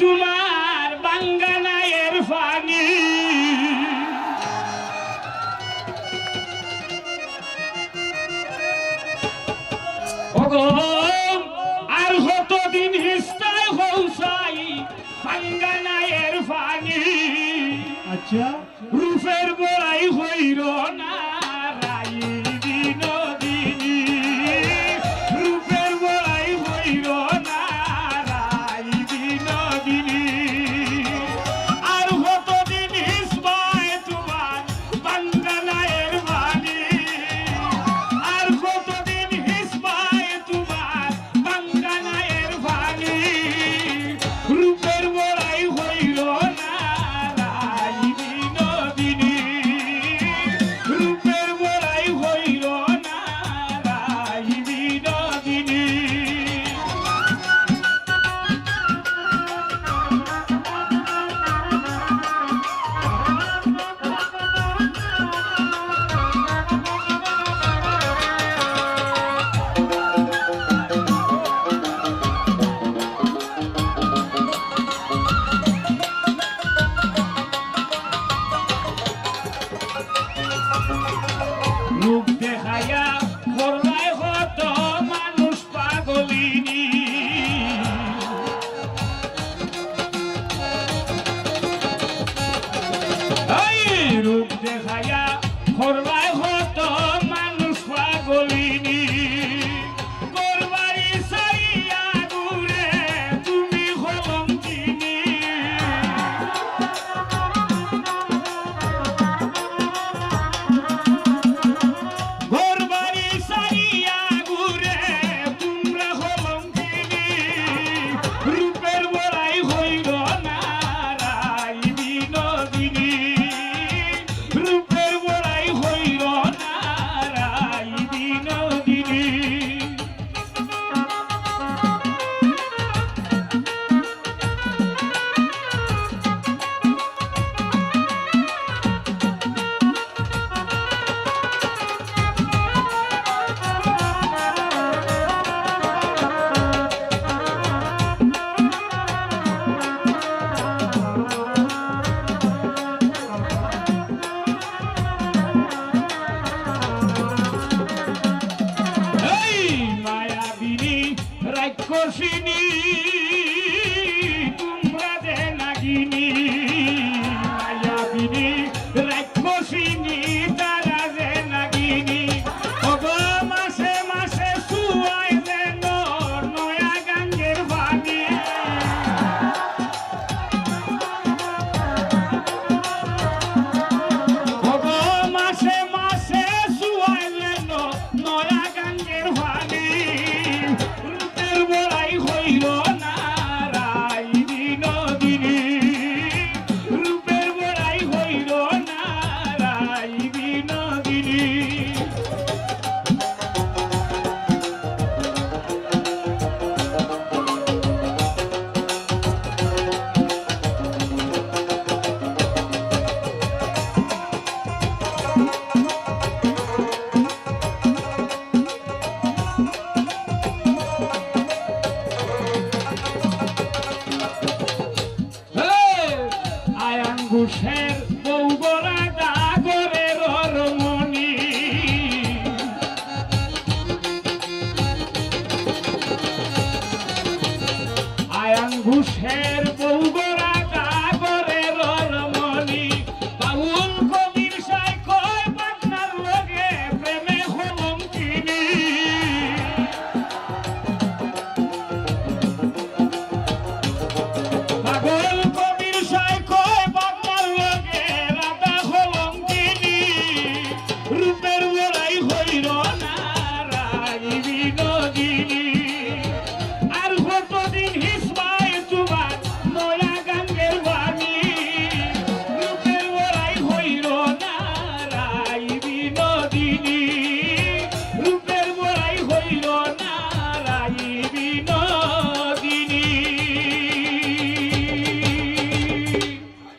তোমার বাঙ্গানায়ের ফানি আর কতদিন হিস্তায় হৌসাই বাঙ্গানায়ের ফানি আচ্ছা রূপের বড়াই হইর না রাই বিনোদিনী রূপের বড়াই হইর না রাই বিনোদিনী আর কতদিন হিসবায় তোমার বাঙ্গানায়ের বাণী আর কতদিন হিসবায় তোমার বাঙ্গানায়ের বাণী রূপের বড়াই হইর না রাই বিনোদিনী রূপের বড়াই হইর না রাই বিনোদিনী রূপ দেখাইয়া করলাই কত মানুষ পাগলিনী এই রূপ দেখাইয়া করলাই কত মানুষ পাগলিনী করবারি সাইয়া ঘুরে তুমি কলঙ্কিনী ঘরবাড়ি সারিয়া ঘুরে তোমরা কলঙ্কিনী রূপের বড়াই হইল না রাই বিনোদিনী রূপের বড়াই হইল না রাই বিনোদিনী এই মায়াবিনী রাক্ষসিনী তোমরা যে নাগিনী মায়াবিনী রাক্ষসিনী তারা যে নাগিনী ওগো মাসে মাসে শুয়াই যেন নয়া গাঙ্গের বাণী ওগো মাসে মাসে শুয়াই যেন নয়া গাঙ্গের বাণী রূপের বড়াই হইল না রাই বিনোদিনী রূপের বড়াই হইল না রাই বিনোদিনী আয়ান ঘুষের বৌগরা ডাগরের রমণী আয়ান ঘুষের বৌগরা